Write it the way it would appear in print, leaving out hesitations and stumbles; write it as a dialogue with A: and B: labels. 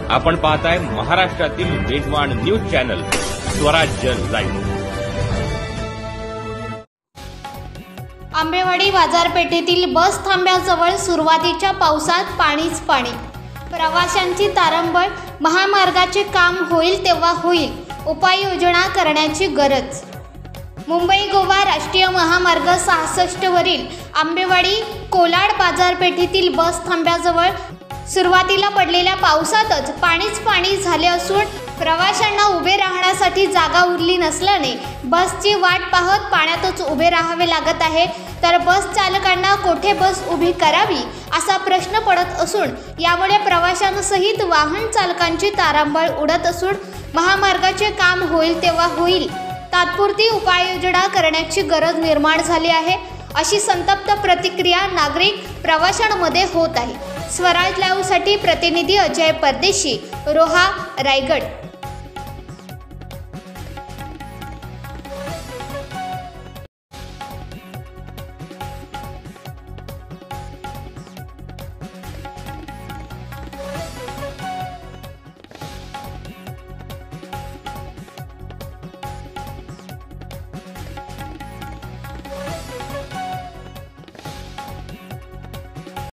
A: आपण पाहताय महाराष्ट्रातील वेगवान न्यूज चॅनल स्वराज्य लाईव्ह।
B: आंबेवाडी बाजारपेठेतील बस थांब्याजवळ सुरुवातीच्या पावसात पाणीच पाणी। प्रवाशांची तारंबळ। महामार्गाचे काम होईल तेव्हा होईल, उपाययोजना करण्याची गरज। मुंबई गोवा राष्ट्रीय महामार्ग 66 वरील आंबेवाडी कोलाड बाजारपेठेतील बस थांब्याजवळ सुरुवातीला पडलेल्या पावसातच पाणीच पाणी झाले असून प्रवाशांना उभे राहण्यासाठी जागा उरली नसल्याने बसची वाट पाहत पाण्यातच उभे राहावे लागत आहे। तर बस चालकांना कोठे बस उभी करावी असा प्रश्न पडत असून यामुळे प्रवाशांसहित वाहन चालकांची तारांबळ उडत असून महामार्गाचे काम होईल तेव्हा होईल, तात्पुरती उपाययोजना करण्याची गरज निर्माण झाली आहे, अशी संतप्त प्रतिक्रिया नागरिक प्रवाशांमध्ये होत आहे। स्वराज लाईव्हसाठी प्रतिनिधी अजय परदेशी, रोहा, रायगड।